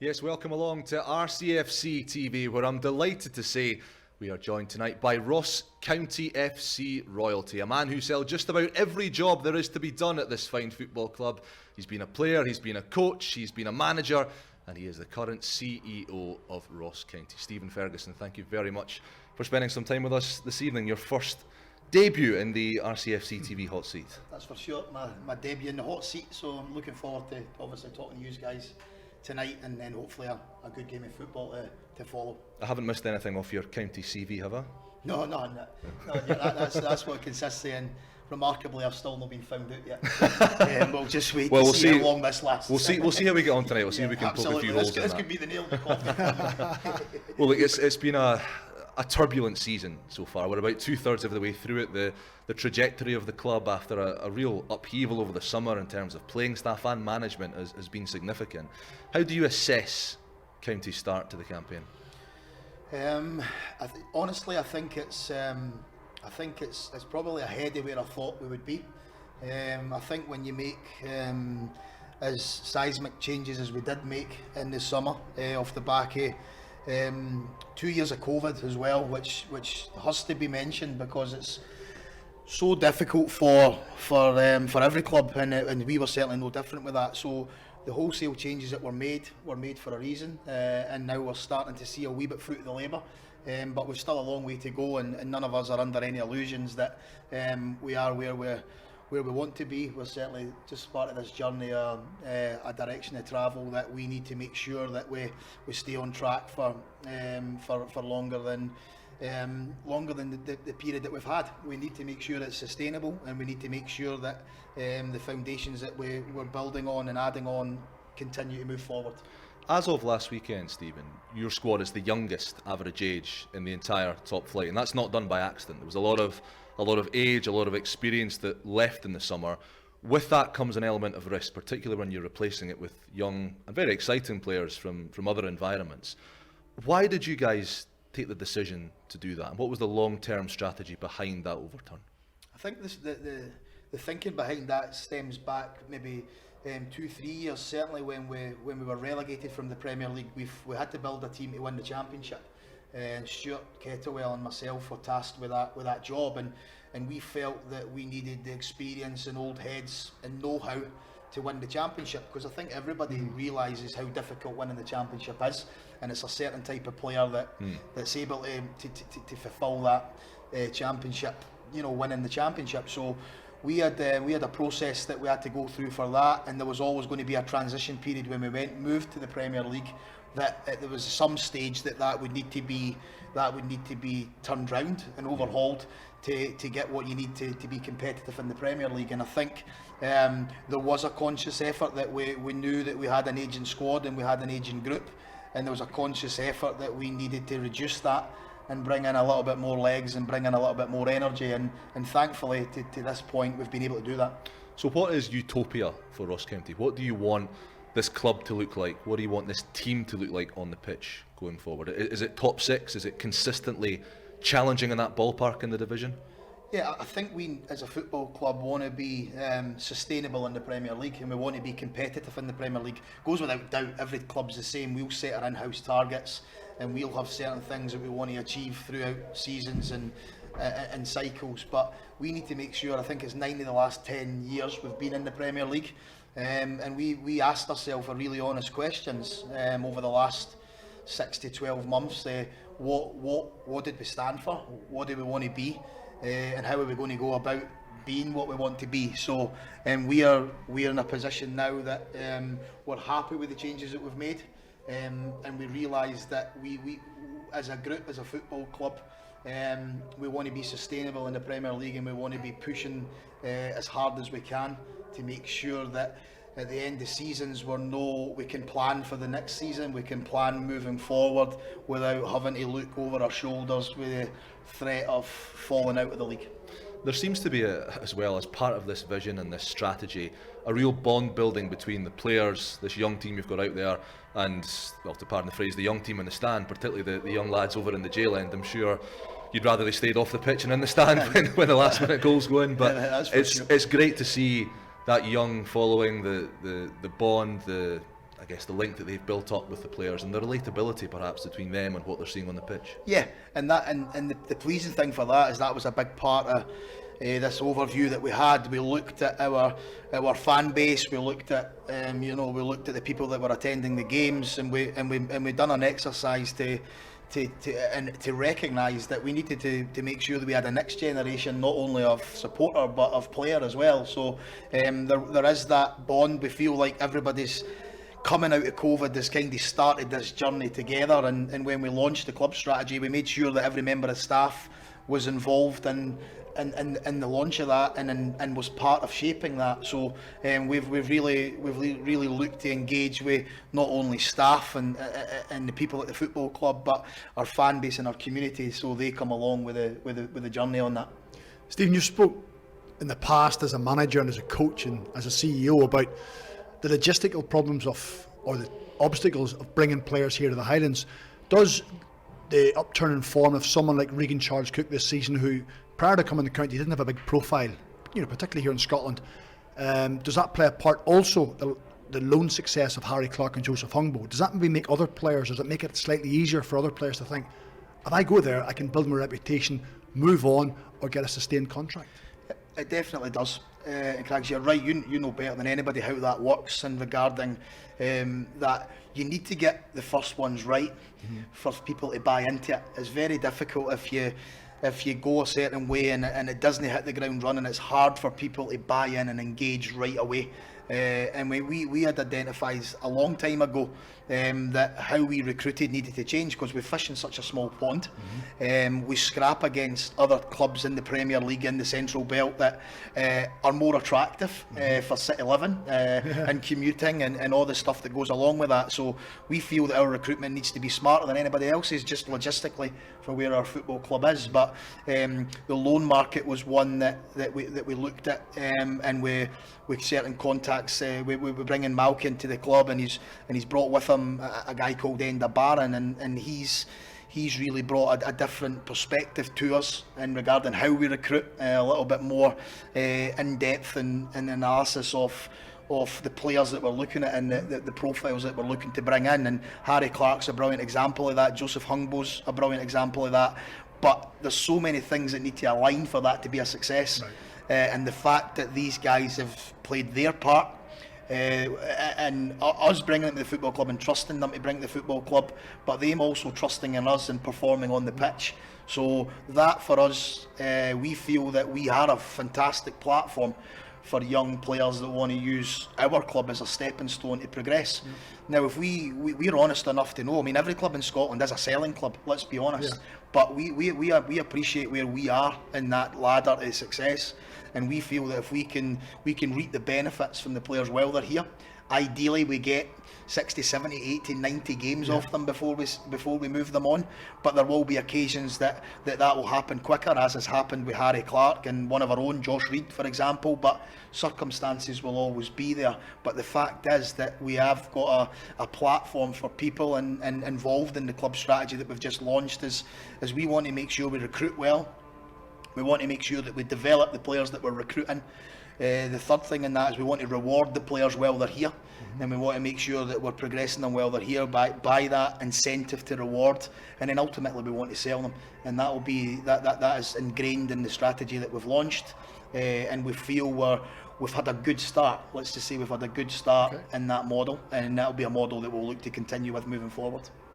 Yes, welcome along to RCFCTV, where I'm delighted to say we are joined tonight by Ross County FC royalty, a man who sells just about every job there is to be done at this fine football club. He's been a player, he's been a coach, he's been a manager, and he is the current CEO of Ross County. Steven Ferguson, thank you very much for spending some time with us this evening. Your first debut in the RCFCTV hot seat. That's for sure, my debut in the hot seat, so I'm looking forward to obviously talking to you guys tonight, and then hopefully a good game of football to follow. I haven't missed anything off your county CV, have I? No, that's what it consists of, and remarkably I've still not been found out yet. We'll just wait to see how long this lasts. We'll see how we get on tonight. We'll see if we can poke a few holes in that. This could be the nail in the coffin. Well, look, it's been a turbulent season so far. We're about 2/3 of the way through it. The trajectory of the club after a real upheaval over the summer in terms of playing staff and management has been significant. How do you assess County's start to the campaign? Honestly, I think it's probably ahead of where I thought we would be. I think when you make as seismic changes as we did make in the summer, off the back of 2 years of COVID as well, which has to be mentioned because it's so difficult for every club, and we were certainly no different with that. So the wholesale changes that were made for a reason, and now we're starting to see a wee bit fruit of the labour. But we've still a long way to go, and none of us are under any illusions that we are where we want to be. We're certainly just part of this journey, a direction of travel that we need to make sure that we stay on track for longer than the period that we've had. We need to make sure it's sustainable, and we need to make sure that the foundations that we're building on and adding on continue to move forward. As of last weekend, Stephen, your squad is the youngest average age in the entire top flight, and that's not done by accident. There was a lot of age, a lot of experience that left in the summer. With that comes an element of risk, particularly when you're replacing it with young and very exciting players from other environments. Why did you guys take the decision to do that, and what was the long-term strategy behind that overturn? I think the thinking behind that stems back maybe 2-3 years. Certainly when we were relegated from the Premier League, we had to build a team to win the Championship, and Stuart Kettlewell and myself were tasked with that job, and we felt that we needed the experience and old heads and know-how to win the Championship, because I think everybody realises how difficult winning the Championship is, and it's a certain type of player that's able to fulfil that Championship, winning the Championship. So we had a process that we had to go through for that, and there was always going to be a transition period when we moved to the Premier League, that there was some stage that would need to be turned round and overhauled to get what you need to be competitive in the Premier League. And I think there was a conscious effort that we knew that we had an aging squad and we had an aging group, and there was a conscious effort that we needed to reduce that and bring in a little bit more legs and bring in a little bit more energy, and thankfully to this point we've been able to do that. So what is utopia for Ross County? What do you want this club to look like? What do you want this team to look like on the pitch going forward? Is it top six? Is it consistently challenging in that ballpark in the division? Yeah, I think we as a football club want to be sustainable in the Premier League, and we want to be competitive in the Premier League. Goes without doubt, every club's the same. We'll set our in-house targets, and we'll have certain things that we want to achieve throughout seasons and cycles, but we need to make sure. I think it's 9 of the last 10 years we've been in the Premier League, and we asked ourselves a really honest questions over the last 6 to 12 months. What did we stand for? What do we want to be? And how are we going to go about being what we want to be? So we are in a position now that we're happy with the changes that we've made, and we realise that we as a group, as a football club, we want to be sustainable in the Premier League, and we want to be pushing as hard as we can to make sure that at the end of seasons we can plan for the next season, we can plan moving forward without having to look over our shoulders with the threat of falling out of the league. There seems to be, as well as part of this vision and this strategy, a real bond building between the players, this young team you've got out there, and, well, to pardon the phrase, the young team in the stand, particularly the young lads over in the jail end. I'm sure you'd rather they stayed off the pitch and in the stand when the last minute goals go in, but it's great to see that young following, the bond, the I guess, the link that they've built up with the players and the relatability perhaps between them and what they're seeing on the pitch. Yeah, and the pleasing thing for that is that was a big part of this overview that we had. We looked at our fan base. We looked at we looked at the people that were attending the games, and we done an exercise to recognise that we needed to make sure that we had a next generation, not only of supporter but of player as well. So there is that bond. We feel like everybody's coming out of COVID has kind of started this journey together, and when we launched the club strategy, we made sure that every member of staff was involved in the launch of that and was part of shaping that. So we've really looked to engage with not only staff and the people at the football club, but our fan base and our community, so they come along with the journey on that. Stephen, you spoke in the past as a manager and as a coach and as a CEO about the logistical problems or the obstacles of bringing players here to the Highlands. Does the upturn in form of someone like Regan Charles-Cook this season, who prior to coming to the county didn't have a big profile, particularly here in Scotland, does that play a part? Also, the loan success of Harry Clark and Joseph Hungbo, does that maybe make other players, does it make it slightly easier for other players to think, if I go there, I can build my reputation, move on, or get a sustained contract? It definitely does. And Craigs, you're right, you know better than anybody how that works, and regarding that you need to get the first ones right for people to buy into it. It's very difficult if you go a certain way and it doesn't hit the ground running. It's hard for people to buy in and engage right away. And we had identified a long time ago that how we recruited needed to change, because we fish in such a small pond. We scrap against other clubs in the Premier League in the Central Belt that are more attractive for city living and commuting and all the stuff that goes along with that. So we feel that our recruitment needs to be smarter than anybody else's, just logistically for where our football club is. But the loan market was one that we looked at, and with certain contacts, we bring in Malky into the club, and he's brought with him a guy called Enda Barron, and he's really brought a different perspective to us in regarding how we recruit, a little bit more in-depth and analysis of the players that we're looking at and the profiles that we're looking to bring in. And Harry Clark's a brilliant example of that, Joseph Hungbo's a brilliant example of that, but there's so many things that need to align for that to be a success. Right. And the fact that these guys have played their part, and us bringing them to the football club and trusting them to bring to the football club, but them also trusting in us and performing on the pitch. So that for us, we feel that we are a fantastic platform for young players that want to use our club as a stepping stone to progress. Now, if we're honest enough to know, I mean, every club in Scotland is a selling club, let's be honest, but we appreciate where we are in that ladder to success, and we feel that if we can reap the benefits from the players while they're here. Ideally we get 60, 70, 80, 90 games off them before we move them on, but there will be occasions that will happen quicker, as has happened with Harry Clark and one of our own, Josh Reid, for example, but circumstances will always be there. But the fact is that we have got a platform for people and involved in the club strategy that we've just launched, as we want to make sure we recruit well. We want to make sure that we develop the players that we're recruiting. The third thing in that is we want to reward the players while they're here, and we want to make sure that we're progressing them while they're here by that incentive to reward, and then ultimately we want to sell them, and that will be that is ingrained in the strategy that we've launched, and we feel we've had a good start. Let's just say we've had a good start in that model, and that will be a model that we'll look to continue with moving forward.